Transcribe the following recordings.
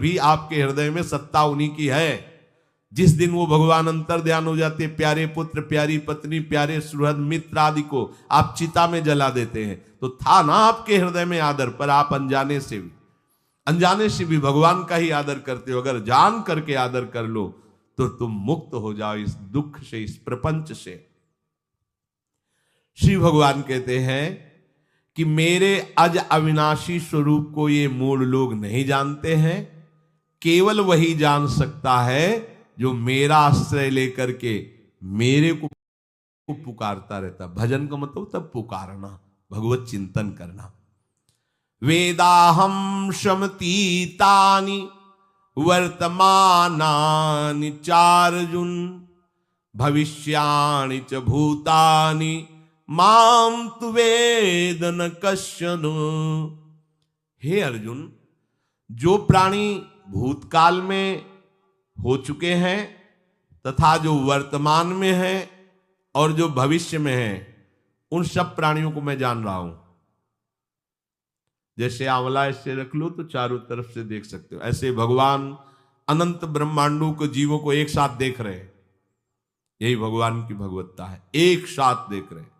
भी आपके हृदय में सत्ता उन्हीं की है। जिस दिन वो भगवान अंतर ध्यान हो जाते, प्यारे पुत्र, प्यारी पत्नी, प्यारे सुहृद मित्र आदि को आप चिता में जला देते हैं, तो था ना आपके हृदय में आदर, पर आप अनजाने से भी भगवान का ही आदर करते हो। अगर जान करके आदर कर लो तो तुम मुक्त हो जाओ इस दुख से, इस प्रपंच से। श्री भगवान कहते हैं कि मेरे अज अविनाशी स्वरूप को ये मूढ़ लोग नहीं जानते हैं। केवल वही जान सकता है जो मेरा आश्रय लेकर के मेरे को पुकारता रहता। भजन का मतलब तब पुकारना, भगवत चिंतन करना। वेदाहम शमतीतानि वर्तमानानि चार्जुन भविष्याणि च भूतानि माम तु वेद न कश्चन। हे अर्जुन, जो प्राणी भूतकाल में हो चुके हैं तथा जो वर्तमान में है और जो भविष्य में है, उन सब प्राणियों को मैं जान रहा हूं। जैसे आंवला ऐसे रख लो तो चारों तरफ से देख सकते हो, ऐसे भगवान अनंत ब्रह्मांडों को, जीवों को एक साथ देख रहे हैं। यही भगवान की भगवत्ता है, एक साथ देख रहे हैं।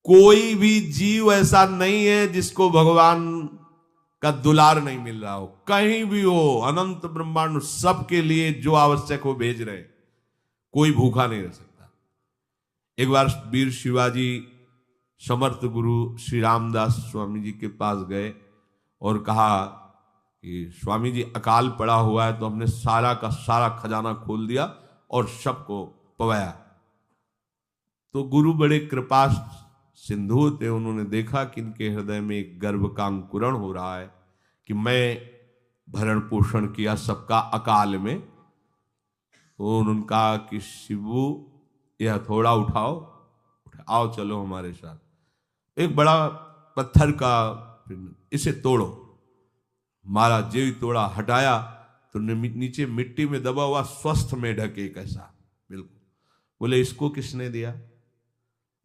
कोई भी जीव ऐसा नहीं है जिसको भगवान का दुलार नहीं मिल रहा हो। कहीं भी हो, अनंत ब्रह्मांड सबके लिए जो आवश्यक हो भेज रहे। कोई भूखा नहीं रह सकता। एक बार वीर शिवाजी समर्थ गुरु श्री रामदास स्वामी जी के पास गए और कहा कि स्वामी जी, अकाल पड़ा हुआ है तो हमने सारा का सारा खजाना खोल दिया और सबको पवाया। तो गुरु बड़े कृपा सिंधु थे, उन्होंने देखा कि इनके हृदय में एक गर्व का अंकुरण हो रहा है कि मैं भरण पोषण किया सबका अकाल में। तो उन्होंने कहा कि शिवू, यह थोड़ा उठाओ, आओ चलो हमारे साथ। एक बड़ा पत्थर का, इसे तोड़ो। महाराज जी तोड़ा, हटाया तो नीचे मिट्टी में दबा हुआ स्वस्थ मेढक एक ऐसा, बिल्कुल। बोले इसको किसने दिया?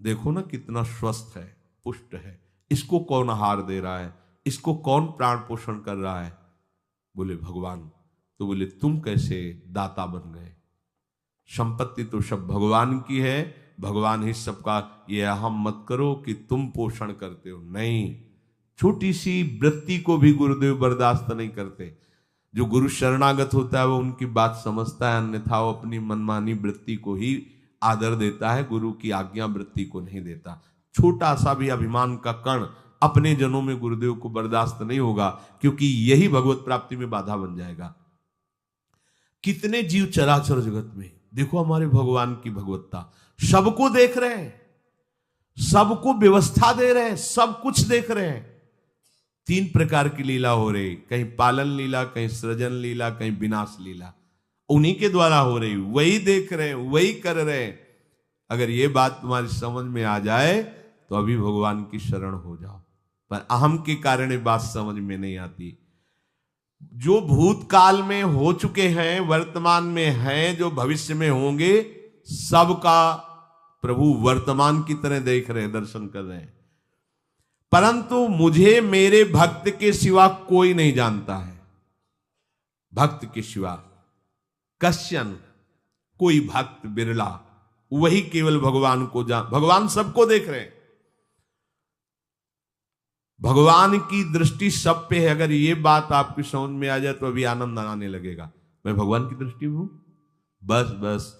देखो ना कितना स्वस्थ है, पुष्ट है। इसको कौन आहार दे रहा है? इसको कौन प्राण पोषण कर रहा है? बोले भगवान। तो बोले तुम कैसे दाता बन गए? संपत्ति तो सब भगवान की है, भगवान ही सबका। ये अहम मत करो कि तुम पोषण करते हो, नहीं। छोटी सी वृत्ति को भी गुरुदेव बर्दाश्त नहीं करते। जो गुरु शरणागत होता है वो उनकी बात समझता है, अन्यथा वो अपनी मनमानी वृत्ति को ही आदर देता है, गुरु की आज्ञा वृत्ति को नहीं देता। छोटा सा भी अभिमान का कण अपने जनों में गुरुदेव को बर्दाश्त नहीं होगा, क्योंकि यही भगवत प्राप्ति में बाधा बन जाएगा। कितने जीव चराचर जगत में, देखो हमारे भगवान की भगवत्ता, सबको देख रहे हैं, सबको व्यवस्था दे रहे हैं, सब कुछ देख रहे हैं। 3 प्रकार की लीला हो रही, कहीं पालन लीला, कहीं सृजन लीला, कहीं विनाश लीला। उन्हीं के द्वारा हो रही, वही देख रहे हैं, वही कर रहे हैं। अगर ये बात तुम्हारी समझ में आ जाए तो अभी भगवान की शरण हो जाओ। पर अहम के कारण ये बात समझ में नहीं आती। जो भूतकाल में हो चुके हैं, वर्तमान में हैं, जो भविष्य में होंगे, सबका प्रभु वर्तमान की तरह देख रहे हैं, दर्शन कर रहे हैं। परंतु मुझे मेरे भक्त के सिवा कोई नहीं जानता है। भक्त के सिवा कश्यन, कोई भक्त बिरला, वही केवल भगवान को भगवान सबको देख रहे हैं। भगवान की दृष्टि सब पे है। अगर ये बात आपकी समझ में आ जाए तो अभी आनंद आने लगेगा। मैं भगवान की दृष्टि में हूं, बस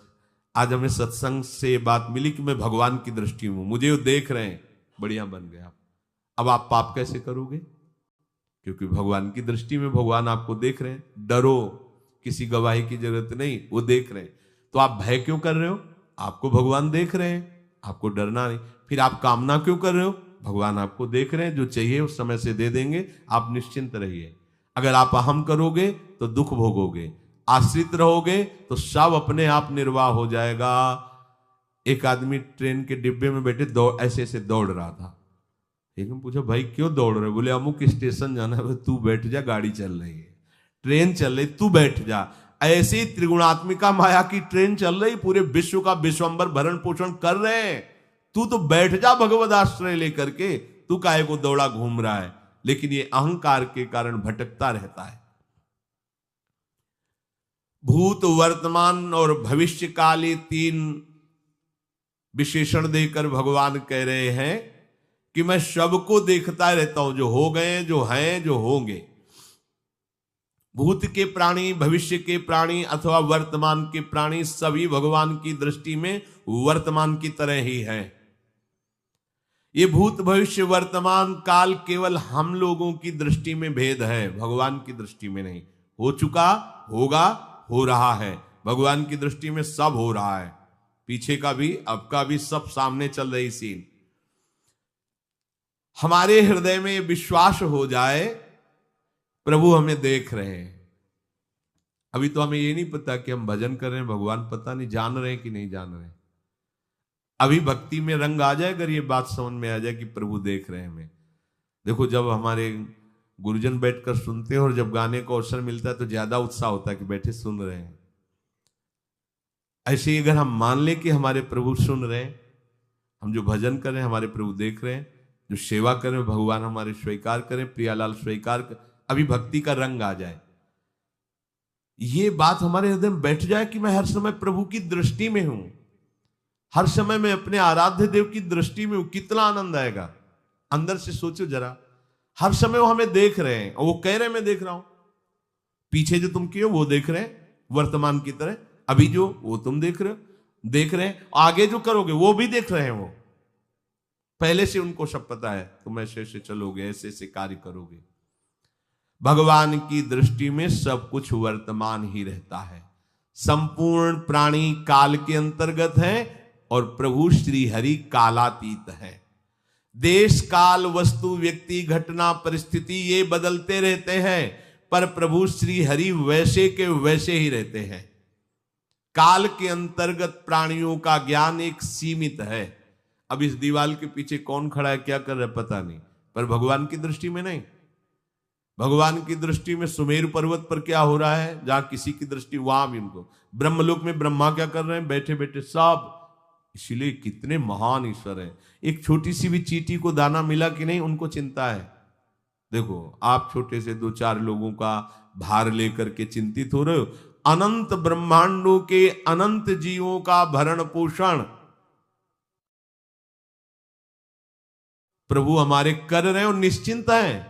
आज हमें सत्संग से बात मिली कि मैं भगवान की दृष्टि में हूं, मुझे वो देख रहे हैं, बढ़िया बन गया। अब आप पाप कैसे करोगे? क्योंकि भगवान की दृष्टि में भगवान आपको देख रहे हैं। डरो, किसी गवाही की जरूरत नहीं, वो देख रहे हैं। तो आप भय क्यों कर रहे हो? आपको भगवान देख रहे हैं, आपको डरना नहीं। फिर आप कामना क्यों कर रहे हो? भगवान आपको देख रहे हैं, जो चाहिए उस समय से दे देंगे, आप निश्चिंत रहिए। अगर आप अहम करोगे तो दुख भोगोगे, आश्रित रहोगे तो सब अपने आप निर्वाह हो जाएगा। एक आदमी ट्रेन के डिब्बे में बैठे ऐसे ऐसे दौड़ रहा था। एक ने पूछा भाई क्यों दौड़ रहे? बोले अमुक स्टेशन जाना है। तू बैठ जा, गाड़ी चल रही है, ट्रेन चल रही, तू बैठ जा। ऐसी त्रिगुणात्मिका माया की ट्रेन चल रही, पूरे विश्व का विश्वंबर भरण पोषण कर रहे हैं, तू तो बैठ जा भगवद आश्रय लेकर के। तू काहे को दौड़ा घूम रहा है? लेकिन ये अहंकार के कारण भटकता रहता है। भूत, वर्तमान और भविष्य काल, ये तीन विशेषण देकर भगवान कह रहे हैं कि मैं सबको देखता रहता हूं, जो हो गए, जो हैं, जो होंगे। भूत के प्राणी, भविष्य के प्राणी अथवा वर्तमान के प्राणी सभी भगवान की दृष्टि में वर्तमान की तरह ही है। ये भूत, भविष्य, वर्तमान काल केवल हम लोगों की दृष्टि में भेद है, भगवान की दृष्टि में नहीं। हो चुका, होगा, हो रहा है। भगवान की दृष्टि में सब हो रहा है, पीछे का भी, अब का भी, सब सामने चल रही सीन। हमारे हृदय में विश्वास हो जाए प्रभु हमें देख रहे हैं। अभी तो हमें ये नहीं पता कि हम भजन कर रहे हैं, भगवान पता नहीं जान रहे हैं कि नहीं जान रहे हैं। अभी भक्ति में रंग आ जाए, अगर ये बात समझ में आ जाए कि प्रभु देख रहे हैं हमें। देखो, जब हमारे गुरुजन बैठकर सुनते हैं और जब गाने को अवसर मिलता है तो ज्यादा उत्साह होता है कि बैठे सुन रहे हैं। ऐसे ही अगर हम मान लें कि हमारे प्रभु सुन रहे हैं, हम जो भजन कर रहे हैं हमारे प्रभु देख रहे हैं, जो सेवा कर रहे हैं भगवान हमारे स्वीकार करें, प्रियालाल स्वीकार कर, अभी भक्ति का रंग आ जाए, ये बात हमारे हृदय में बैठ जाए कि मैं हर समय प्रभु की दृष्टि में हूं, हर समय मैं अपने आराध्य देव की दृष्टि में हूं, कितना आनंद आएगा। अंदर से सोचो जरा, हर समय वो हमें देख रहे हैं और वो कह रहे हैं मैं देख रहा हूं। पीछे जो तुम किए वो देख रहे हैं वर्तमान की तरह, अभी जो वो तुम देख रहे हो, देख रहे हैं, आगे जो करोगे वो भी देख रहे हैं। वो पहले से उनको सब पता है, तुम ऐसे ऐसे चलोगे, ऐसे ऐसे कार्य करोगे। भगवान की दृष्टि में सब कुछ वर्तमान ही रहता है। संपूर्ण प्राणी काल के अंतर्गत है और प्रभु श्री हरि कालातीत है। देश, काल, वस्तु, व्यक्ति, घटना, परिस्थिति ये बदलते रहते हैं, पर प्रभु श्री हरि वैसे के वैसे ही रहते हैं। काल के अंतर्गत प्राणियों का ज्ञान एक सीमित है। अब इस दीवार के पीछे कौन खड़ा है, क्या कर रहा है पता नहीं, पर भगवान की दृष्टि में नहीं। भगवान की दृष्टि में सुमेरु पर्वत पर क्या हो रहा है, जहां किसी की दृष्टि, वहां भी उनको, ब्रह्मलोक में ब्रह्मा क्या कर रहे हैं, बैठे बैठे सब। इसलिए कितने महान ईश्वर हैं। एक छोटी सी भी चींटी को दाना मिला कि नहीं, उनको चिंता है। देखो, आप छोटे से 2-4 लोगों का भार लेकर के चिंतित हो रहे हो, अनंत ब्रह्मांडों के अनंत जीवों का भरण पोषण प्रभु हमारे कर रहे हैं और निश्चिंत हैं।